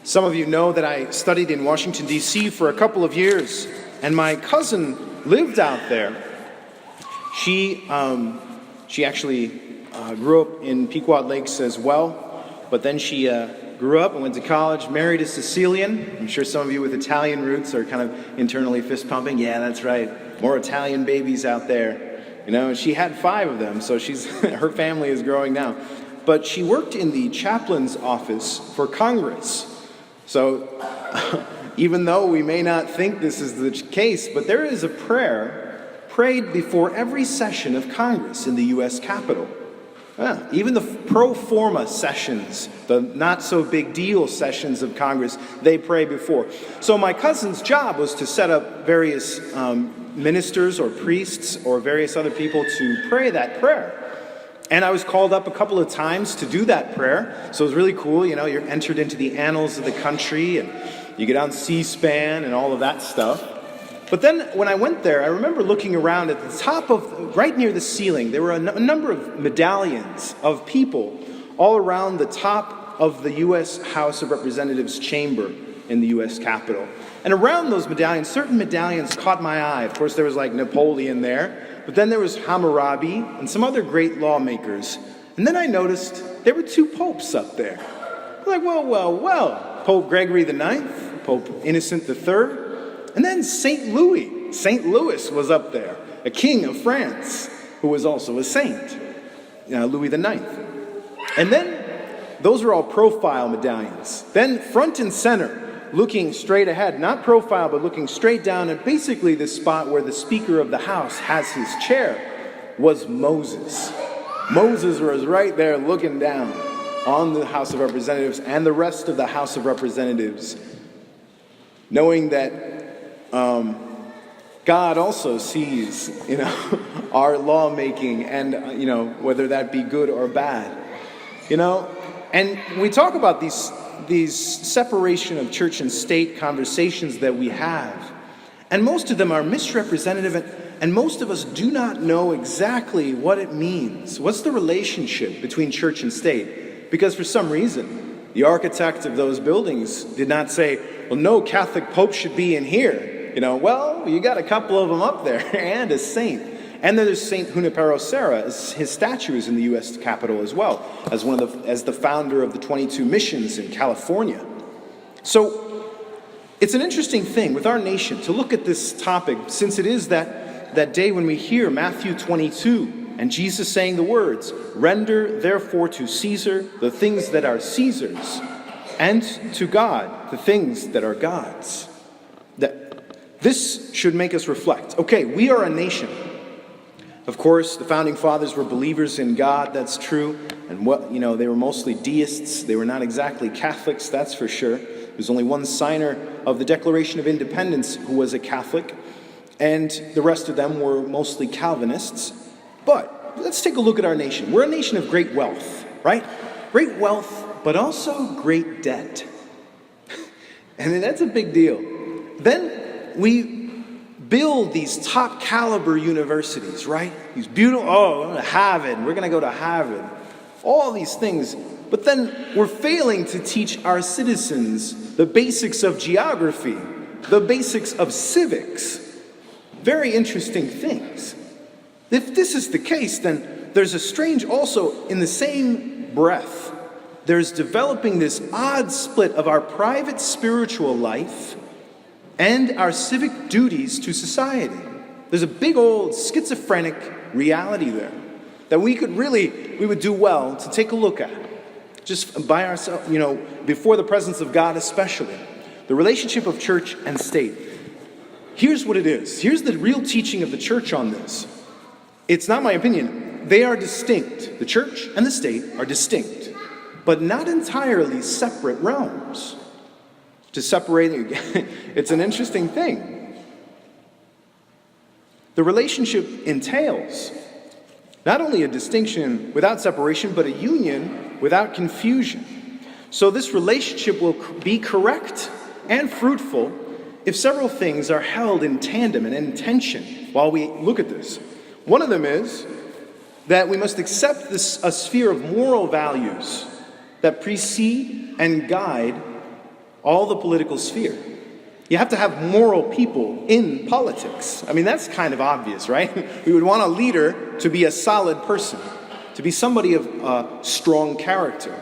Some of you know that I studied in Washington, D.C. for a couple of years, and my cousin lived out there. She actually grew up in Pequot Lakes as well, but then she grew up and went to college, married a Sicilian. I'm sure some of you with Italian roots are kind of internally fist pumping. Yeah, that's right. More Italian babies out there. You know, she had 5 of them, so her family is growing now. But she worked in the chaplain's office for Congress. So even though we may not think this is the case, but there is a prayer prayed before every session of Congress in the U.S. Capitol. Even the pro forma sessions, the not so big deal sessions of Congress, they pray before. So my cousin's job was to set up various ministers or priests or various other people to pray that prayer. And I was called up a couple of times to do that prayer. So it was really cool. You know, you're entered into the annals of the country and you get on C-SPAN and all of that stuff. But then when I went there, I remember looking around at the top of, right near the ceiling, there were a number of medallions of people all around the top of the U.S. House of Representatives chamber in the U.S. Capitol. And around those medallions, certain medallions caught my eye. Of course, there was like Napoleon there. But then there was Hammurabi and some other great lawmakers. And then I noticed there were 2 popes up there. I'm like, well. Pope Gregory IX, Pope Innocent III, and then St. Louis. St. Louis was up there, a king of France who was also a saint, Louis IX. And then those were all profile medallions. Then front and center, looking straight ahead, not profile, but looking straight down at basically the spot where the Speaker of the House has his chair, was Moses. Moses was right there looking down on the House of Representatives and the rest of the House of Representatives, knowing that God also sees, our lawmaking and, whether that be good or bad, And we talk about these separation of church and state conversations that we have. And most of them are misrepresentative, and most of us do not know exactly what it means. What's the relationship between church and state? Because for some reason, the architect of those buildings did not say, well, no Catholic pope should be in here. Well, you got a couple of them up there, and a saint. And then there's St. Junipero Serra. His statue is in the U.S. Capitol as well, as the founder of the 22 missions in California. So it's an interesting thing with our nation to look at this topic, since it is that day when we hear Matthew 22 and Jesus saying the words, "Render therefore to Caesar the things that are Caesar's, and to God the things that are God's." This should make us reflect. Okay, we are a nation. Of course, the founding fathers were believers in God, that's true. And they were mostly deists. They were not exactly Catholics, that's for sure. There's only one signer of the Declaration of Independence who was a Catholic, and the rest of them were mostly Calvinists. But let's take a look at our nation. We're a nation of great wealth, right? Great wealth, but also great debt. And that's a big deal. Then we build these top caliber universities, right? These beautiful, Harvard, we're going to go to Harvard. All these things. But then we're failing to teach our citizens the basics of geography, the basics of civics. Very interesting things. If this is the case, then there's a strange, also in the same breath, there's developing this odd split of our private spiritual life and our civic duties to society. There's a big old schizophrenic reality there that we would do well to take a look at. Just by ourselves, before the presence of God especially. The relationship of church and state. Here's what it is. Here's the real teaching of the church on this. It's not my opinion. They are distinct. The church and the state are distinct, but not entirely separate realms. To separate, it's an interesting thing. The relationship entails not only a distinction without separation, but a union without confusion. So this relationship will be correct and fruitful if several things are held in tandem and in tension while we look at this. One of them is that we must accept a sphere of moral values that precede and guide all the political sphere. You have to have moral people in politics. I mean, that's kind of obvious, right? We would want a leader to be a solid person, to be somebody of strong character,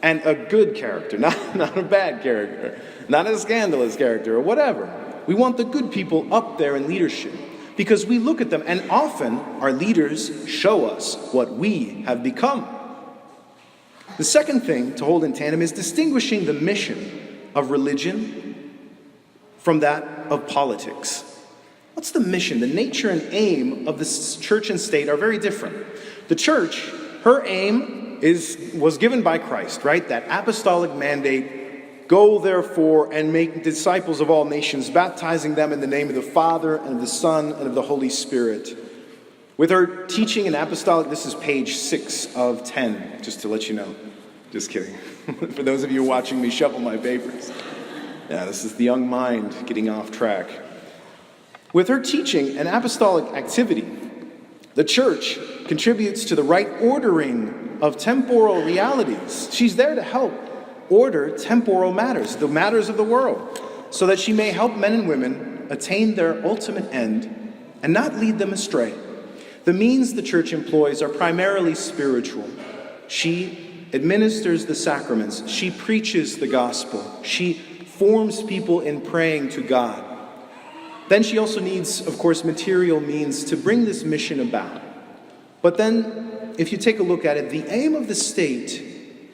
and a good character, not a bad character, not a scandalous character, or whatever. We want the good people up there in leadership, because we look at them, and often our leaders show us what we have become. The second thing to hold in tandem is distinguishing the mission of religion from that of politics. What's the mission? The nature and aim of the church and state are very different. The church, her aim was given by Christ, right? That apostolic mandate, go therefore and make disciples of all nations, baptizing them in the name of the Father and of the Son and of the Holy Spirit. With her teaching in apostolic, this is page 6 of 10, just to let you know. Just kidding. For those of you watching me shuffle my papers. Yeah, this is the young mind getting off track. With her teaching and apostolic activity, the church contributes to the right ordering of temporal realities. She's there to help order temporal matters, the matters of the world, so that she may help men and women attain their ultimate end and not lead them astray. The means the church employs are primarily spiritual. She administers the sacraments. She preaches the gospel. She forms people in praying to God. Then she also needs, of course, material means to bring this mission about. But then, if you take a look at it, the aim of the state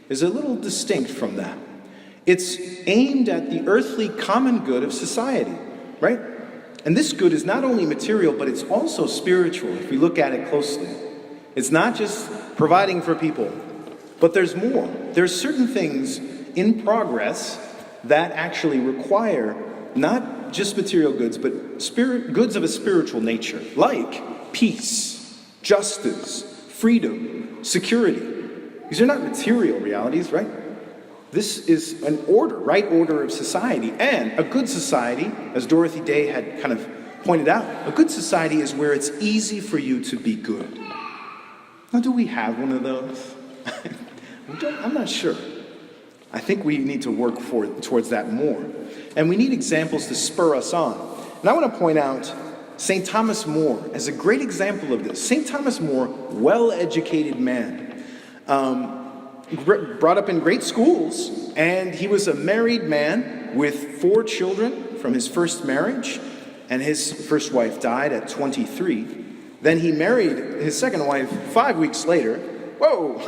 is a little distinct from that. It's aimed at the earthly common good of society, right? And this good is not only material, but it's also spiritual, if we look at it closely. It's not just providing for people, but there's more. There's certain things in progress that actually require not just material goods, but goods of a spiritual nature, like peace, justice, freedom, security. These are not material realities, right? This is an order, right order of society. And a good society, as Dorothy Day had kind of pointed out, a good society is where it's easy for you to be good. Now, do we have one of those? I'm not sure. I think we need to work towards that more. And we need examples to spur us on. And I want to point out St. Thomas More as a great example of this. St. Thomas More, well-educated man, brought up in great schools, and he was a married man with 4 children from his first marriage, and his first wife died at 23. Then he married his second wife 5 weeks later. Whoa!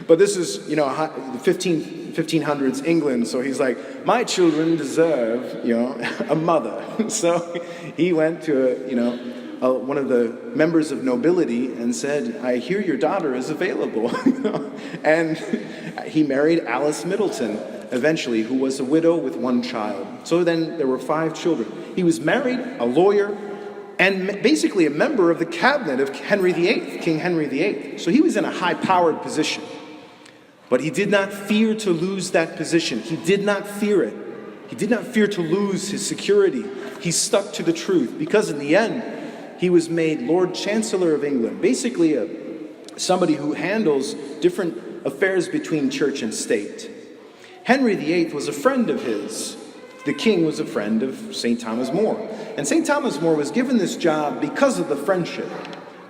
But this is, the 1500s England, so he's like, my children deserve, a mother. So he went to, one of the members of nobility and said, I hear your daughter is available. And he married Alice Middleton, eventually, who was a widow with 1 child. So then there were 5 children. He was married, a lawyer, and basically a member of the cabinet of Henry VIII, King Henry VIII. So he was in a high-powered position. But he did not fear to lose that position. He did not fear it. He did not fear to lose his security. He stuck to the truth, because in the end, he was made Lord Chancellor of England, basically somebody who handles different affairs between church and state. Henry VIII was a friend of his. The king was a friend of St. Thomas More. And St. Thomas More was given this job because of the friendship,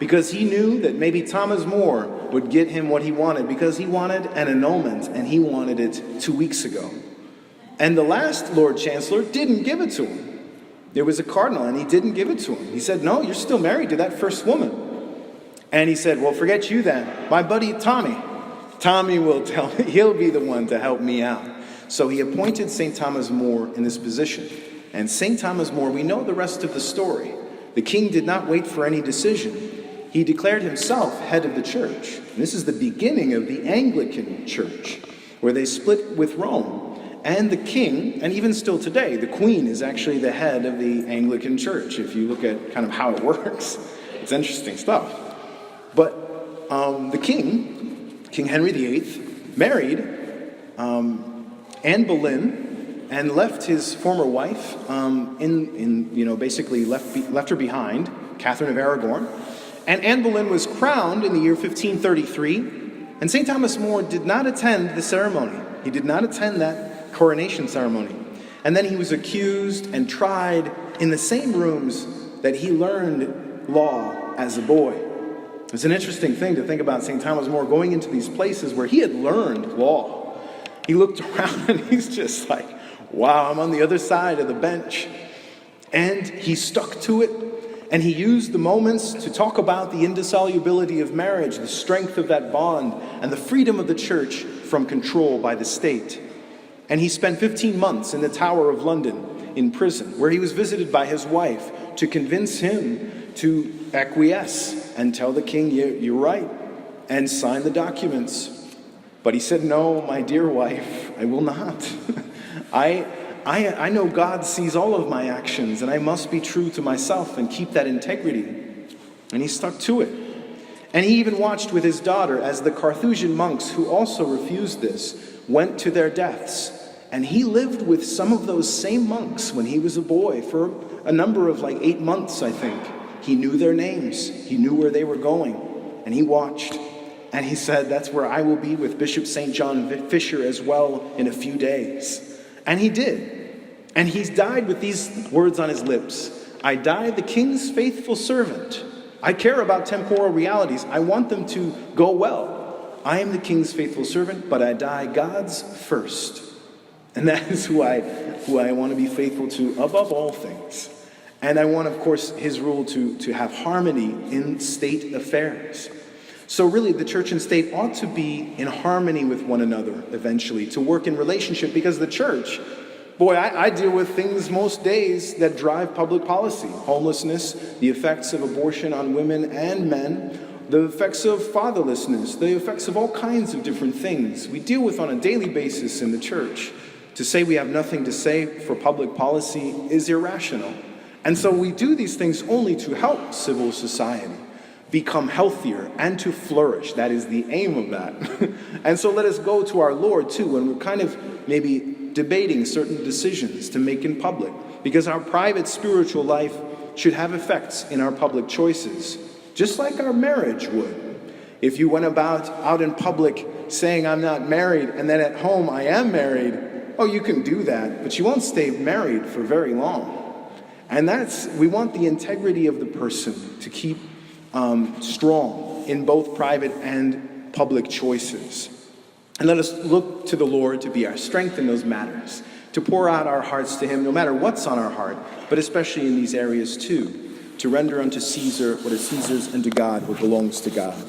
because he knew that maybe Thomas More would get him what he wanted, because he wanted an annulment, and he wanted it 2 weeks ago. And the last Lord Chancellor didn't give it to him. There was a cardinal, and he didn't give it to him. He said, no, you're still married to that first woman. And he said, well, forget you then. My buddy Tommy will tell me, he'll be the one to help me out. So he appointed St. Thomas More in this position. And St. Thomas More, we know the rest of the story. The king did not wait for any decision. He declared himself head of the church. And this is the beginning of the Anglican Church, where they split with Rome. And the king, and even still today, the queen is actually the head of the Anglican Church. If you look at kind of how it works, it's interesting stuff. But the king, King Henry VIII, married Anne Boleyn and left his former wife basically left her behind, Catherine of Aragon. And Anne Boleyn was crowned in the year 1533, and St. Thomas More did not attend the ceremony. He did not attend that coronation ceremony. And then he was accused and tried in the same rooms that he learned law as a boy. It's an interesting thing to think about St. Thomas More going into these places where he had learned law. He looked around and he's just like, wow, I'm on the other side of the bench. And he stuck to it, and he used the moments to talk about the indissolubility of marriage, the strength of that bond, and the freedom of the church from control by the state. And he spent 15 months in the Tower of London in prison, where he was visited by his wife to convince him to acquiesce and tell the king, you're right, and sign the documents. But he said, no, my dear wife, I will not. I know God sees all of my actions, and I must be true to myself and keep that integrity. And he stuck to it. And he even watched with his daughter as the Carthusian monks, who also refused this, went to their deaths. And he lived with some of those same monks when he was a boy for a number of 8 months, I think. He knew their names. He knew where they were going. And he watched. And he said, that's where I will be with Bishop St. John Fisher as well in a few days. And he did. And he's died with these words on his lips. I die the king's faithful servant. I care about temporal realities. I want them to go well. I am the king's faithful servant, but I die God's first. And that is who I want to be faithful to above all things. And I want, of course, his rule to have harmony in state affairs. So really, the church and state ought to be in harmony with one another eventually, to work in relationship, because the church, boy, I deal with things most days that drive public policy. Homelessness, the effects of abortion on women and men, the effects of fatherlessness, the effects of all kinds of different things we deal with on a daily basis in the church. To say we have nothing to say for public policy is irrational. And so we do these things only to help civil society become healthier and to flourish. That is the aim of that. And so let us go to our Lord too when we're kind of maybe debating certain decisions to make in public, because our private spiritual life should have effects in our public choices, just like our marriage would. If you went out in public saying I'm not married, and then at home I am married, oh, you can do that, but you won't stay married for very long. And we want the integrity of the person to keep strong in both private and public choices. And let us look to the Lord to be our strength in those matters, to pour out our hearts to him no matter what's on our heart, but especially in these areas too, to render unto Caesar what is Caesar's and to God what belongs to God.